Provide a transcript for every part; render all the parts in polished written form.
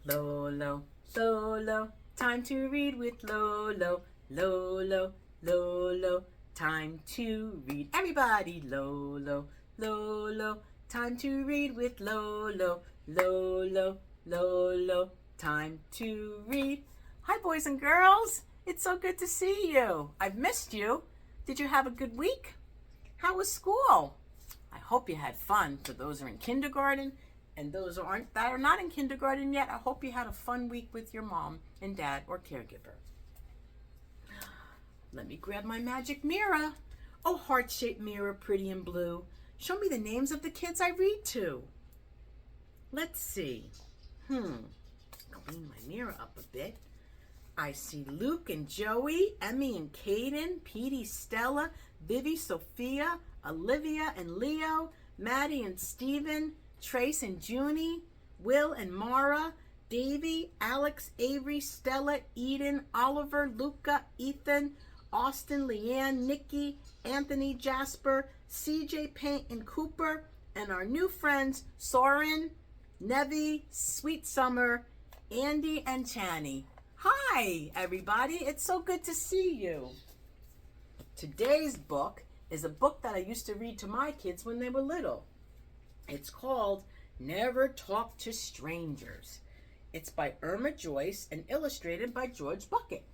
Lolo, Lolo, time to read with Lolo. Lolo, Lolo, time to read. Everybody, Lolo, Lolo, time to read with Lolo. Lolo, Lolo, time to read. Hi, boys and girls. It's so good to see you. I've missed you. Did you have a good week? How was school? I hope you had fun. For those who are in kindergarten and those that are not in kindergarten yet, I hope you had a fun week with your mom and dad or caregiver. Let me grab my magic mirror. Oh, heart-shaped mirror, pretty and blue. Show me the names of the kids I read to. Let's see. Clean my mirror up a bit. I see Luke and Joey, Emmy and Caden, Petey, Stella, Vivi, Sophia, Olivia and Leo, Maddie and Steven, Trace and Junie, Will and Mara, Davy, Alex, Avery, Stella, Eden, Oliver, Luca, Ethan, Austin, Leanne, Nikki, Anthony, Jasper, CJ, Paint, and Cooper, and our new friends, Soren, Nevi, Sweet Summer, Andy, and Channy. Hi, everybody. It's so good to see you. Today's book is a book that I used to read to my kids when they were little. It's called Never Talk to Strangers. It's by Irma Joyce and illustrated by George Bucket.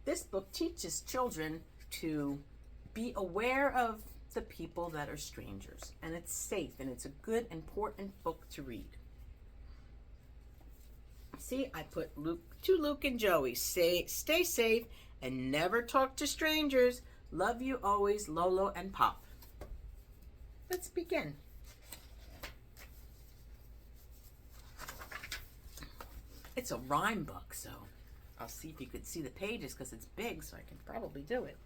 This book teaches children to be aware of the people that are strangers, and it's safe, and it's a good, important book to read. See, I put Luke and Joey. Stay safe and never talk to strangers. Love you always, Lolo and Pop. Let's begin. It's a rhyme book, so I'll see if you could see the pages because it's big, so I can probably do it.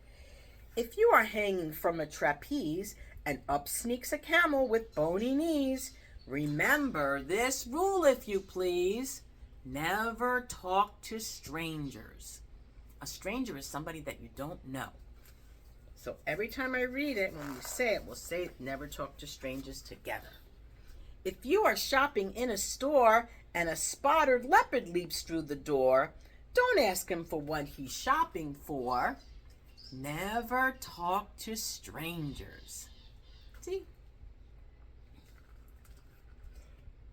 If you are hanging from a trapeze and up sneaks a camel with bony knees, remember this rule, if you please. Never talk to strangers. A stranger is somebody that you don't know. So every time I read it, when we say it, we'll say never talk to strangers together. If you are shopping in a store and a spotted leopard leaps through the door, don't ask him for what he's shopping for. Never talk to strangers. See?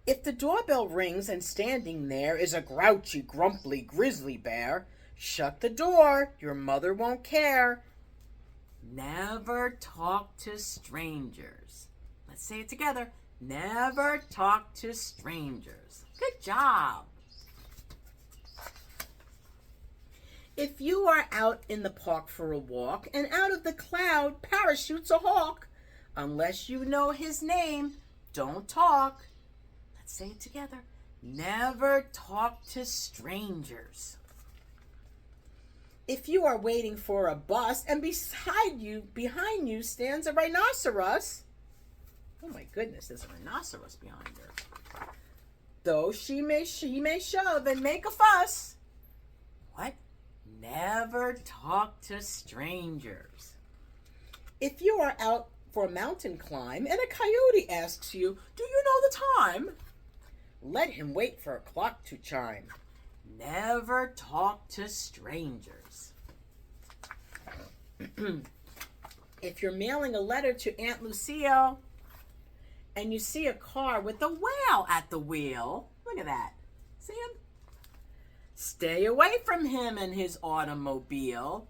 If the doorbell rings and standing there is a grouchy, grumpy, grizzly bear, shut the door, your mother won't care. Never talk to strangers. Let's say it together. Never talk to strangers. Good job. If you are out in the park for a walk and out of the cloud parachutes a hawk, unless you know his name, don't talk. Say it together. Never talk to strangers. If you are waiting for a bus and behind you stands a rhinoceros. Oh my goodness, there's a rhinoceros behind her. Though she may shove and make a fuss. What? Never talk to strangers. If you are out for a mountain climb and a coyote asks you, "Do you know the time?" Let him wait for a clock to chime. Never talk to strangers. If you're mailing a letter to Aunt Lucille and you see a car with a whale at the wheel, look at that. See him? Stay away from him and his automobile.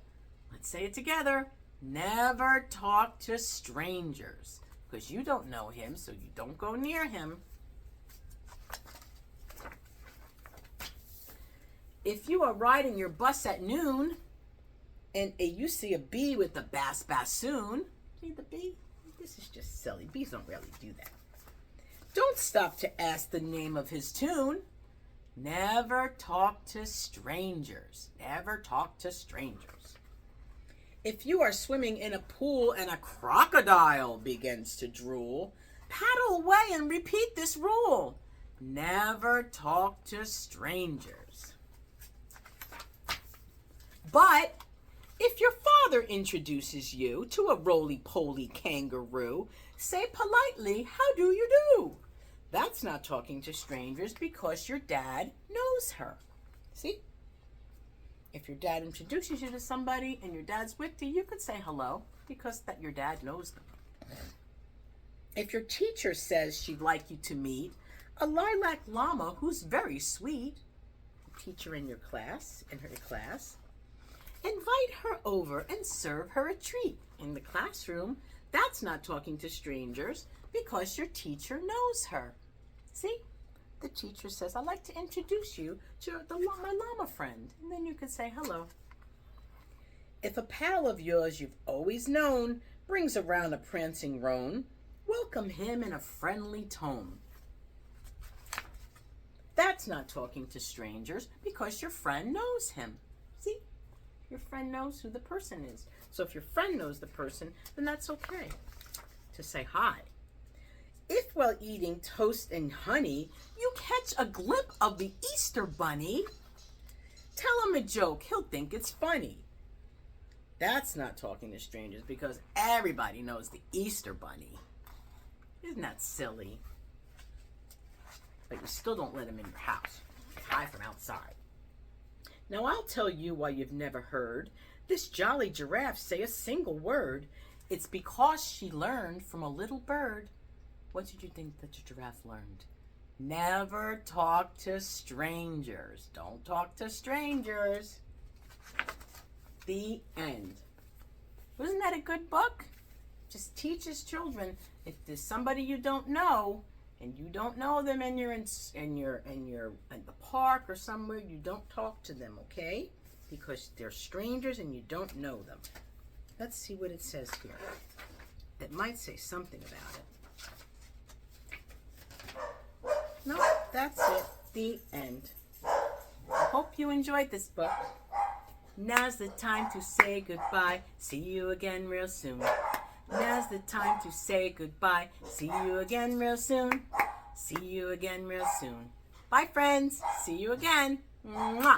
Let's say it together. Never talk to strangers. Because you don't know him, so you don't go near him. If you are riding your bus at noon and you see a bee with a bassoon, see the bee? This is just silly. Bees don't really do that. Don't stop to ask the name of his tune. Never talk to strangers. Never talk to strangers. If you are swimming in a pool and a crocodile begins to drool, paddle away and repeat this rule. Never talk to strangers. But if your father introduces you to a roly-poly kangaroo, say politely, "How do you do?" That's not talking to strangers because your dad knows her. See? If your dad introduces you to somebody and your dad's with you, you could say hello because that your dad knows them. If your teacher says she'd like you to meet a lilac llama who's very sweet, a teacher in your class, invite her over and serve her a treat. In the classroom, that's not talking to strangers because your teacher knows her. See? The teacher says, I'd like to introduce you to my llama friend. And then you could say hello. If a pal of yours you've always known brings around a prancing roan, welcome him in a friendly tone. That's not talking to strangers because your friend knows him. See? Your friend knows who the person is. So if your friend knows the person, then that's okay to say hi. If while eating toast and honey, you catch a glimpse of the Easter bunny, tell him a joke. He'll think it's funny. That's not talking to strangers because everybody knows the Easter bunny. Isn't that silly? But you still don't let him in your house. You hide from outside. Now I'll tell you why you've never heard this jolly giraffe say a single word. It's because she learned from a little bird. What did you think that your giraffe learned? Never talk to strangers. Don't talk to strangers. The end. Wasn't that a good book? Just teaches children if there's somebody you don't know and you don't know them and you're in the park or somewhere, you don't talk to them, okay? Because they're strangers and you don't know them. Let's see what it says here. It might say something about it. No, that's it. The end. I hope you enjoyed this book. Now's the time to say goodbye. See you again real soon. Now's the time to say goodbye. See you again real soon. See you again real soon. Bye, friends. See you again. Mwah.